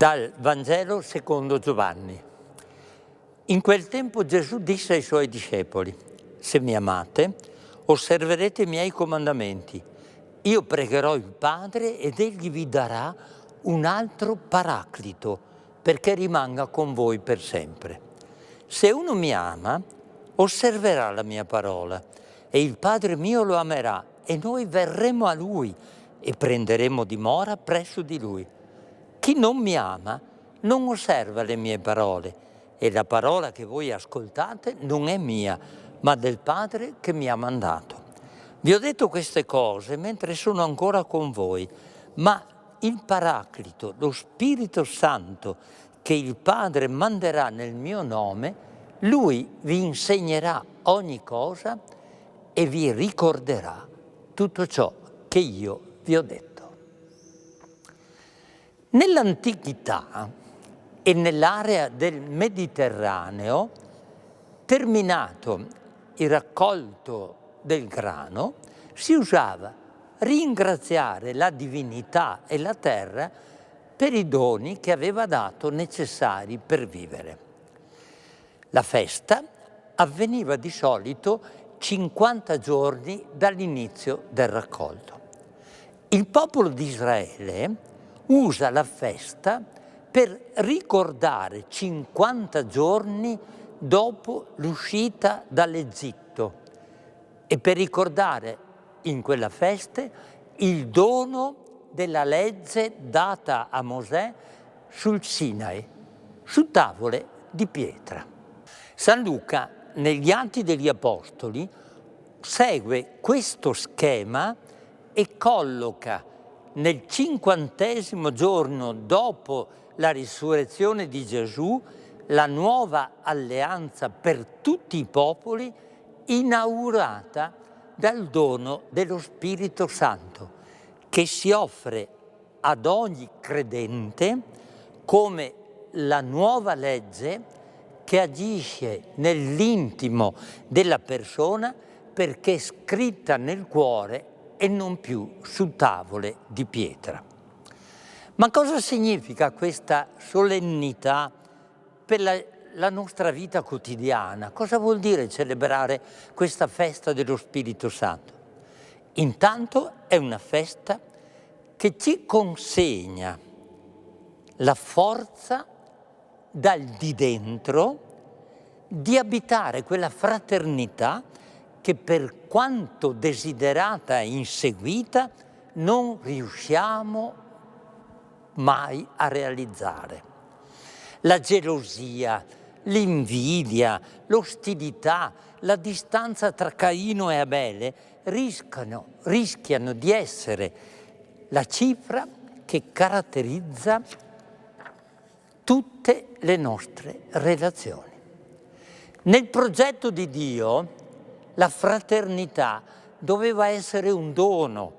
Dal Vangelo secondo Giovanni. In quel tempo Gesù disse ai suoi discepoli: se mi amate, osserverete i miei comandamenti. Io pregherò il Padre ed egli vi darà un altro paraclito, perché rimanga con voi per sempre. Se uno mi ama, osserverà la mia parola, e il Padre mio lo amerà, e noi verremo a lui e prenderemo dimora presso di lui. Chi non mi ama non osserva le mie parole, e la parola che voi ascoltate non è mia, ma del Padre che mi ha mandato. Vi ho detto queste cose mentre sono ancora con voi, ma il Paraclito, lo Spirito Santo, che il Padre manderà nel mio nome, lui vi insegnerà ogni cosa e vi ricorderà tutto ciò che io vi ho detto. Nell'antichità e nell'area del Mediterraneo, terminato il raccolto del grano, si usava ringraziare la divinità e la terra per i doni che aveva dato necessari per vivere. La festa avveniva di solito 50 giorni dall'inizio del raccolto. Il popolo di Israele usa la festa per ricordare 50 giorni dopo l'uscita dall'Egitto e per ricordare in quella festa il dono della legge data a Mosè sul Sinai, su tavole di pietra. San Luca, negli Atti degli Apostoli, segue questo schema e colloca nel 50° giorno dopo la risurrezione di Gesù la nuova alleanza per tutti i popoli inaugurata dal dono dello Spirito Santo, che si offre ad ogni credente come la nuova legge che agisce nell'intimo della persona perché è scritta nel cuore e non più su tavole di pietra. Ma cosa significa questa solennità per la nostra vita quotidiana? Cosa vuol dire celebrare questa festa dello Spirito Santo? Intanto è una festa che ci consegna la forza dal di dentro di abitare quella fraternità che per quanto desiderata e inseguita non riusciamo mai a realizzare. La gelosia, l'invidia, l'ostilità, la distanza tra Caino e Abele rischiano di essere la cifra che caratterizza tutte le nostre relazioni. Nel progetto di Dio, la fraternità doveva essere un dono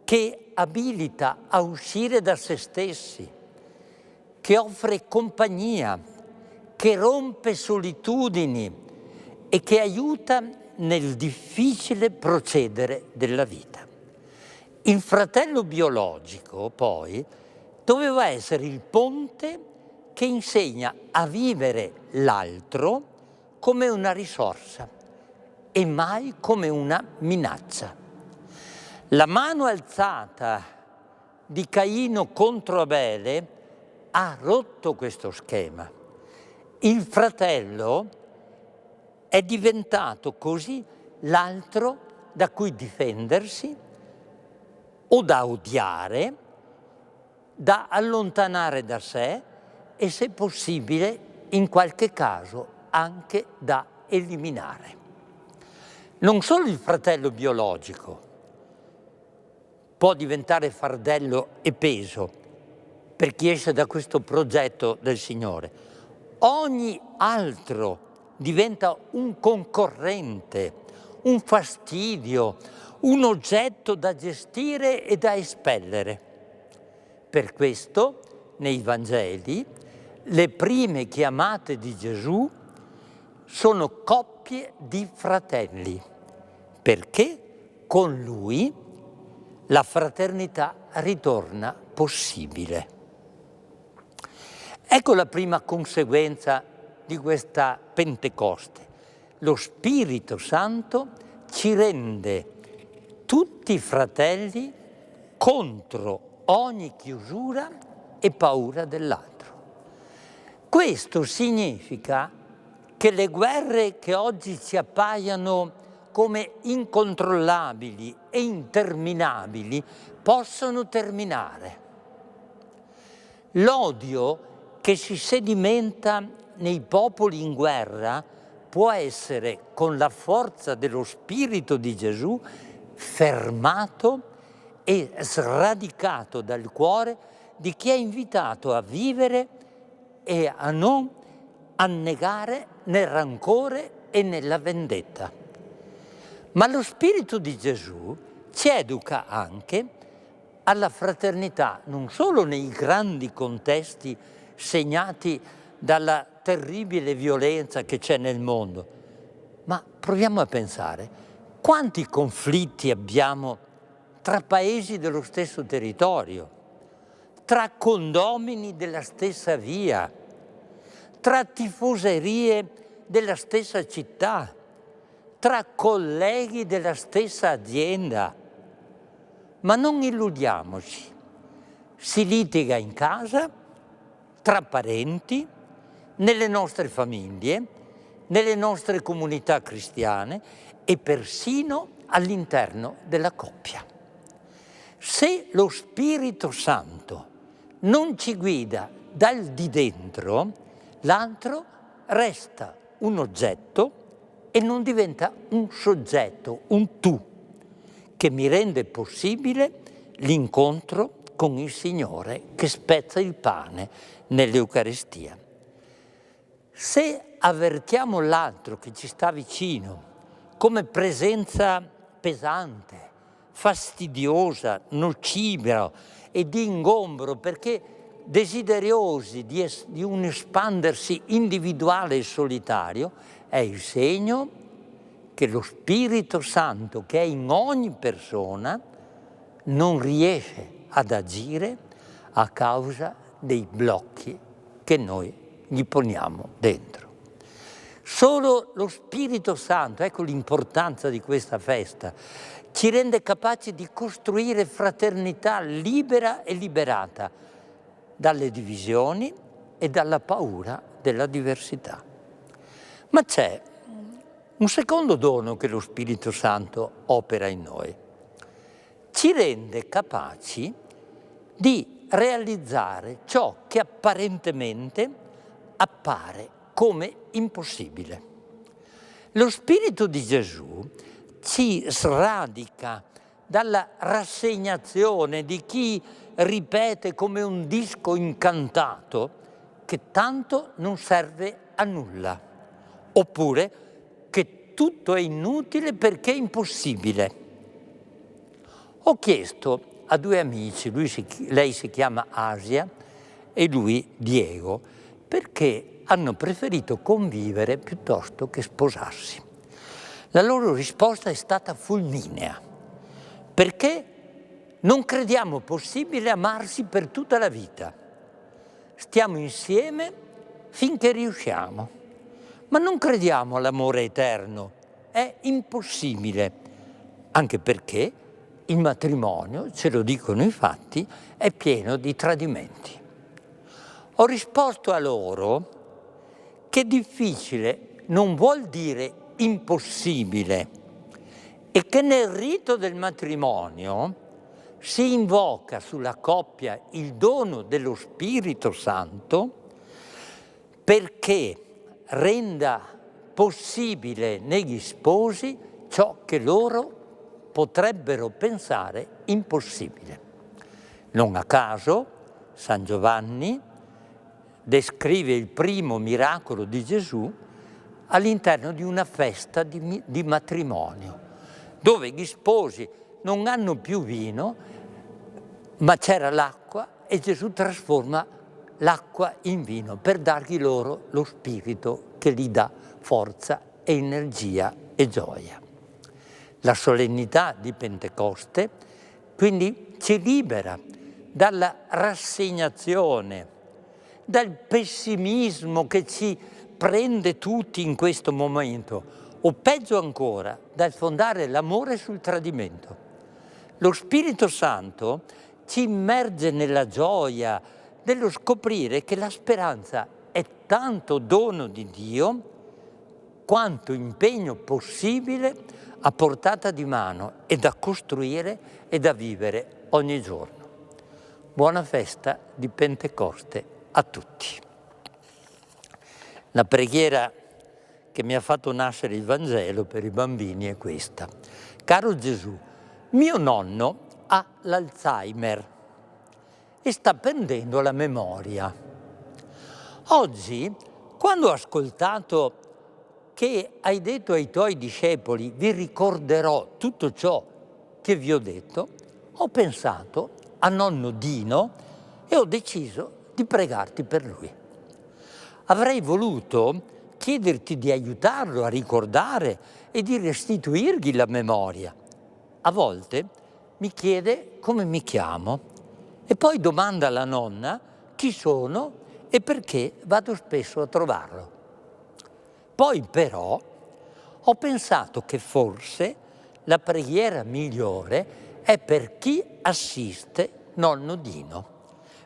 che abilita a uscire da se stessi, che offre compagnia, che rompe solitudini e che aiuta nel difficile procedere della vita. Il fratello biologico, poi, doveva essere il ponte che insegna a vivere l'altro come una risorsa e mai come una minaccia. La mano alzata di Caino contro Abele ha rotto questo schema. Il fratello è diventato così l'altro da cui difendersi o da odiare, da allontanare da sé e, se possibile, in qualche caso anche da eliminare. Non solo il fratello biologico può diventare fardello e peso per chi esce da questo progetto del Signore. Ogni altro diventa un concorrente, un fastidio, un oggetto da gestire e da espellere. Per questo, nei Vangeli, le prime chiamate di Gesù sono coppie di fratelli, perché con lui la fraternità ritorna possibile. Ecco la prima conseguenza di questa Pentecoste. Lo Spirito Santo ci rende tutti fratelli contro ogni chiusura e paura dell'altro. Questo significa che le guerre che oggi ci appaiono come incontrollabili e interminabili possono terminare. L'odio che si sedimenta nei popoli in guerra può essere, con la forza dello Spirito di Gesù, fermato e sradicato dal cuore di chi è invitato a vivere e a non annegare nel rancore e nella vendetta. Ma lo Spirito di Gesù ci educa anche alla fraternità, non solo nei grandi contesti segnati dalla terribile violenza che c'è nel mondo, ma proviamo a pensare quanti conflitti abbiamo tra paesi dello stesso territorio, tra condomini della stessa via, tra tifoserie della stessa città, tra colleghi della stessa azienda. Ma non illudiamoci, si litiga in casa, tra parenti, nelle nostre famiglie, nelle nostre comunità cristiane e persino all'interno della coppia. Se lo Spirito Santo non ci guida dal di dentro, l'altro resta un oggetto e non diventa un soggetto, un tu, che mi rende possibile l'incontro con il Signore che spezza il pane nell'Eucaristia. Se avvertiamo l'altro che ci sta vicino come presenza pesante, fastidiosa, nociva e di ingombro, perché desiderosi di un espandersi individuale e solitario, è il segno che lo Spirito Santo, che è in ogni persona, non riesce ad agire a causa dei blocchi che noi gli poniamo dentro. Solo lo Spirito Santo, ecco l'importanza di questa festa, ci rende capaci di costruire fraternità libera e liberata dalle divisioni e dalla paura della diversità. Ma c'è un secondo dono che lo Spirito Santo opera in noi. Ci rende capaci di realizzare ciò che apparentemente appare come impossibile. Lo Spirito di Gesù ci sradica dalla rassegnazione di chi ripete come un disco incantato che tanto non serve a nulla, oppure che tutto è inutile perché è impossibile. Ho chiesto a due amici, lei si chiama Asia e lui Diego, perché hanno preferito convivere piuttosto che sposarsi. La loro risposta è stata fulminea, perché non crediamo possibile amarsi per tutta la vita. Stiamo insieme finché riusciamo, ma non crediamo all'amore eterno, è impossibile, anche perché il matrimonio, ce lo dicono i fatti, è pieno di tradimenti. Ho risposto a loro che difficile non vuol dire impossibile e che nel rito del matrimonio si invoca sulla coppia il dono dello Spirito Santo perché renda possibile negli sposi ciò che loro potrebbero pensare impossibile. Non a caso San Giovanni descrive il primo miracolo di Gesù all'interno di una festa di matrimonio, dove gli sposi non hanno più vino, ma c'era l'acqua e Gesù trasforma l'acqua in vino per dargli loro lo Spirito che gli dà forza e energia e gioia. La solennità di Pentecoste quindi ci libera dalla rassegnazione, dal pessimismo che ci prende tutti in questo momento, o peggio ancora, dal fondare l'amore sul tradimento. Lo Spirito Santo ci immerge nella gioia dello scoprire che la speranza è tanto dono di Dio quanto impegno possibile a portata di mano e da costruire e da vivere ogni giorno. Buona festa di Pentecoste a tutti. La preghiera che mi ha fatto nascere il Vangelo per i bambini è questa. Caro Gesù, mio nonno ha l'Alzheimer e sta perdendo la memoria. Oggi, quando ho ascoltato che hai detto ai tuoi discepoli, vi ricorderò tutto ciò che vi ho detto, ho pensato a nonno Dino e ho deciso di pregarti per lui. Avrei voluto chiederti di aiutarlo a ricordare e di restituirgli la memoria. A volte mi chiede come mi chiamo e poi domanda alla nonna chi sono e perché vado spesso a trovarlo. Poi però ho pensato che forse la preghiera migliore è per chi assiste nonno Dino,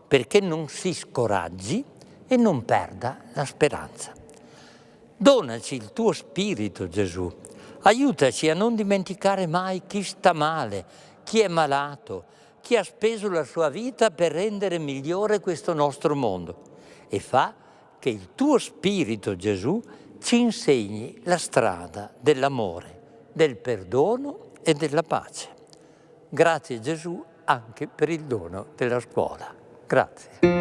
perché non si scoraggi e non perda la speranza. Donaci il tuo spirito, Gesù. Aiutaci a non dimenticare mai chi sta male, chi è malato, chi ha speso la sua vita per rendere migliore questo nostro mondo. E fa che il tuo spirito, Gesù, ci insegni la strada dell'amore, del perdono e della pace. Grazie Gesù anche per il dono della scuola. Grazie.